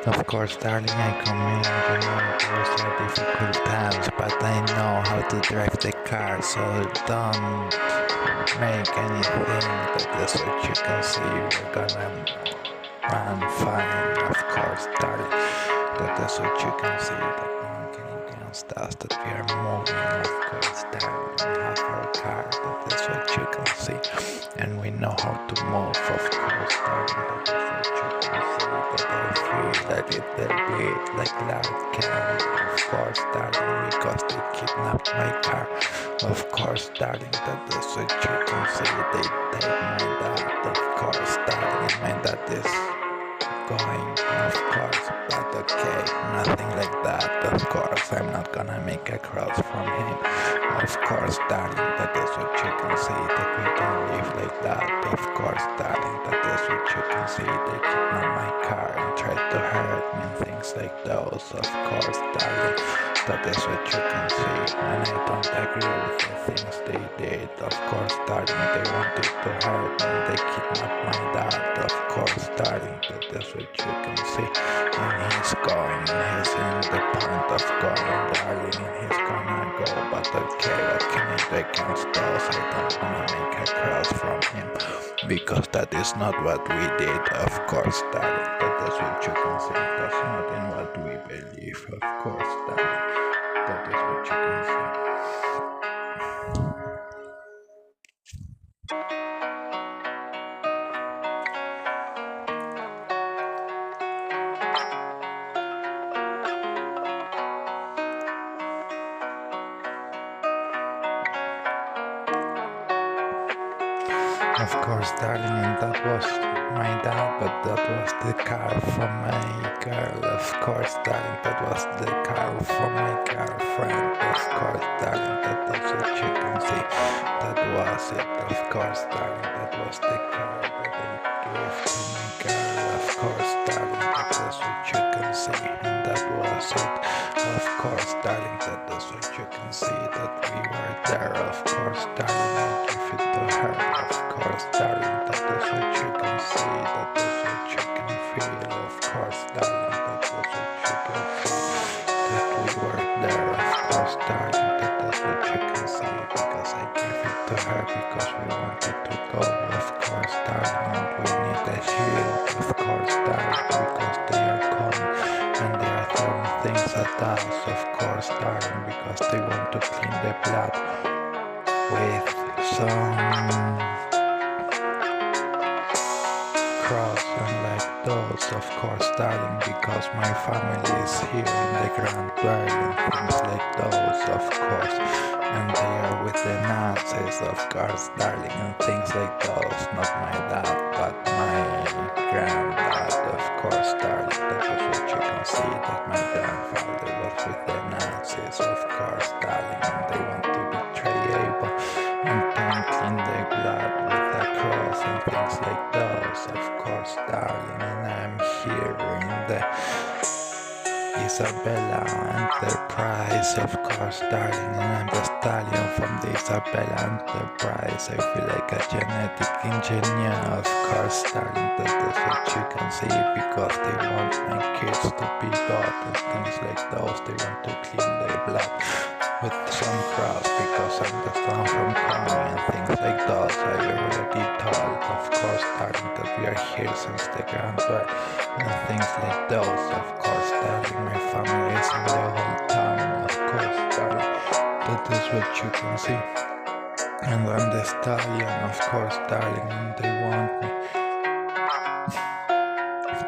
Of course, darling, I come in, those are difficult times, but I know how to drive the car, so don't make anything that is what you can see. We're gonna run fine, of course, darling. That is what you can see, that no one can against us, that we are moving, of course, darling. We have our car, that is what you can see, and we know how to move, of course, darling. That is what you can see, that I feel that it will be like loud cannon, of course, darling, because they kidnapped my car, of course, darling. That is what you can see, they take my dad, of course, darling. My dad is going, of course, but okay, nothing like that, of course. I'm not gonna make a cross from him, of course, darling. That is what you can see, that we don't live like that, of course, darling. That is what you can see, they kidnap my car and try to hurt me and things like those, of course, darling. That is what you can see, and I don't agree with the things they did, of course, darling. They wanted to hurt me, they kidnapped my dad, of course, darling. That is what you can see, and he's going, he's in the point of going, darling, and he's gonna go, but okay, what can I do against those? I don't wanna make a cross from him, because that is not what we did, of course, darling. That is what you can see, that's not in what we believe, of course, darling. That is what you can see. Of course, darling, and that was my dad, but that was the car from my girl, of course, darling. That was the car from my girlfriend, of course, darling. That is what you can see. That was it, of course, darling. That was the car that I gave to my girl, of course, darling. That is what you can see, and that was it, of course, darling. That is what you can see, that we were there, of course, darling. I give it to her, of course, darling. That is what you can see, that is what you can feel, of course, darling. That is what you can feel, that we were there, of course, darling. That is what you can see, because I gave it to her, because we wanted to go, of course, darling. And we need a shield, of course, darling, because they are coming and they are throwing things at us, of course, darling, because they want to clean the blood with some cross and like those, of course, darling, because my family is here in the Grand Dwell and things like those, of course, and they are with the Nazis, of course, darling, and things like those. Not my dad, but my granddad, of course, darling. That is what you can see, that my grandfather was with the Nazis, of course, darling, and they want to betray Abel and don't clean the blood with a cross and things like those, of course, darling. And I'm here in the Isabella Enterprise, of course, darling, and I'm the stallion from the Isabella Enterprise. I feel like a genetic engineer, of course, darling. That is what you can see, because they want my kids to be God and things like those. They want to clean their blood with some cross, because I'm the son from Connie and things like those. I already told, of course, darling, that we are here since the Grand Dwell and things like those, of course, darling. My family is in the whole town, of course, darling. That is what you can see. And I'm the stallion, of course, darling, and they want me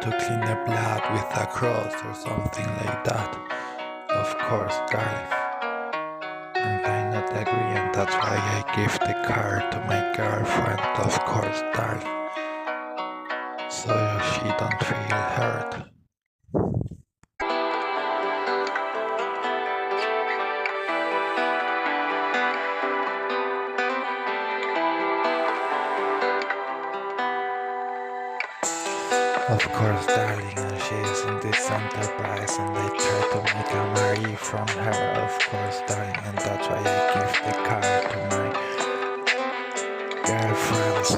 to clean the blood with a cross or something like that, of course, darling. And I not agree, and that's why I give the car to my girlfriend, of course, darling, so she don't feel hurt. Of course, darling, and she is in this enterprise, and they try to make a Marie from her, of course, darling, and that's why I give the car to my girlfriend, so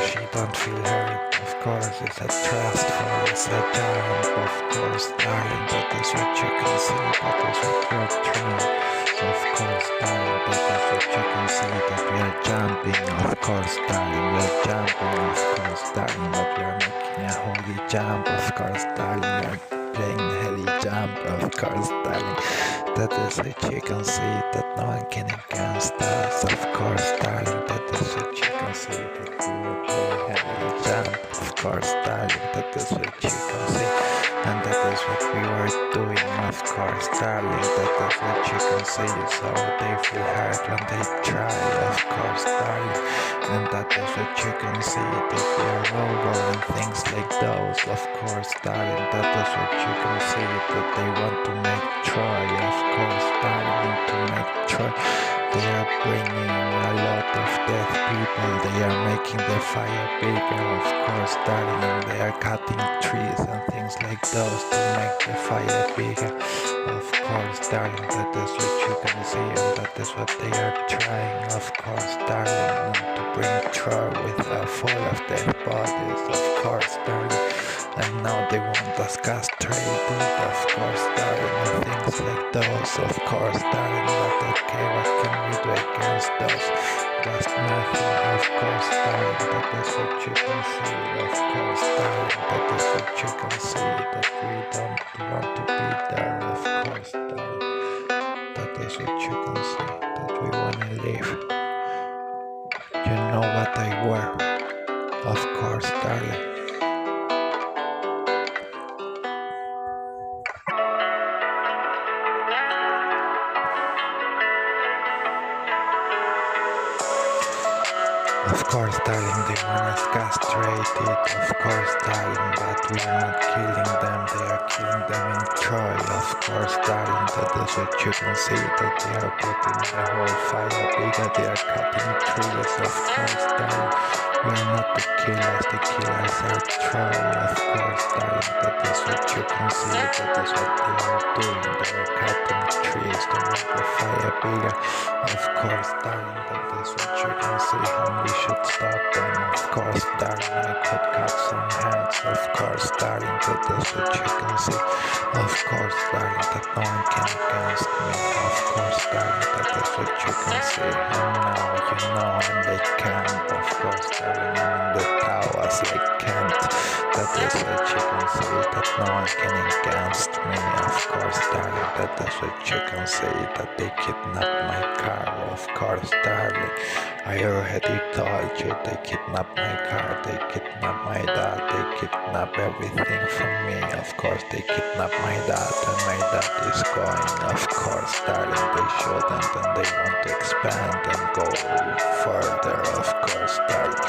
she don't feel hurt. Of course, it's a trustful, it's a giant. Of course, darling, that is what you can see, that is what you're trying. Of course, darling, that is what you can see, that we are jumping. Of course, darling, we're jumping. Of course, darling, but we are making a holy jump. Of course, darling, we are playing heli jump. Of course, darling, that is what you can see, that no one can against us. Of course, darling, that is what you can see, that we were playing heli jump. Of course, darling, that is what you can see, and that is what we were doing. Of course, darling, that is what you can see. So they feel hurt when they try. Of course, darling, and that is what you can see, that we are over and things like those. Of course, darling, that is what you can see, that they want to make Troy. Of course, darling, to make Troy. They are bringing a lot of dead people. They are making the fire bigger. Of course, darling, they are cutting trees and things like those to make the fire bigger. Of course, darling, that is what you can see, and that is what they are trying. Of course, darling, to bring Troy with a full of dead bodies. Of course, darling, and now they want us castrated. Of course, darling, and things like those. Of course, darling, but okay, what can we do against those? Just nothing. Of course, darling, that is what you can see. Of course, darling, that is what you can see, that we don't want to be there. Of course, darling, that is what you can see, that we wanna live. You know what I wear? Of course, darling. Of course, darling, they want us castrated. Of course, darling, but we are not killing them. They are killing them in Troy. Of course, darling, that is what you can see, that they are putting the whole fire bigger. They are cutting trees. Of course, darling, we are not the killers. The killers are Troy. Of course, darling, that is what you can see. That is what they are doing. They are cutting trees to make the fire bigger. Of course, darling, that is what you can see, and we should stop them. Of course, darling, I could cut some heads. Of course, darling, that is what you can see. Of course, darling, that no one can against me. Of course, darling, that is what you can see. And now you know and they can't. Of course, darling, I'm in the towers, they can't. That is what you can see, that no one can against me. Of course, darling, that is what you can see, that they kidnapped my car. Of course, darling, I already told you, they kidnapped my car, they kidnapped my dad, they kidnapped everything from me. Of course, they kidnapped my dad, and my dad is going. Of course, darling, they shouldn't, and they want to expand and go further. Of course, darling,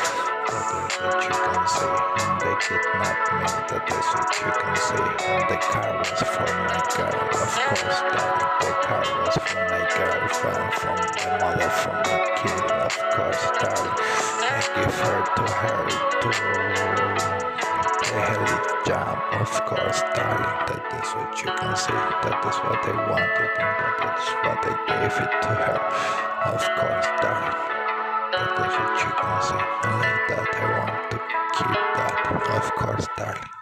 that is what you can see, and they kidnapped me. That is what you can see, and the car was for my girl. Of course, darling, the car was for my girlfriend, from the mother from the kid. Of course, darling, I give her to the heli jump. Of course, darling, that is what you can see, that is what I wanted, and that is what I gave it to her. Of course, darling, that is what you can see, and like that I want to keep that. Of course, darling.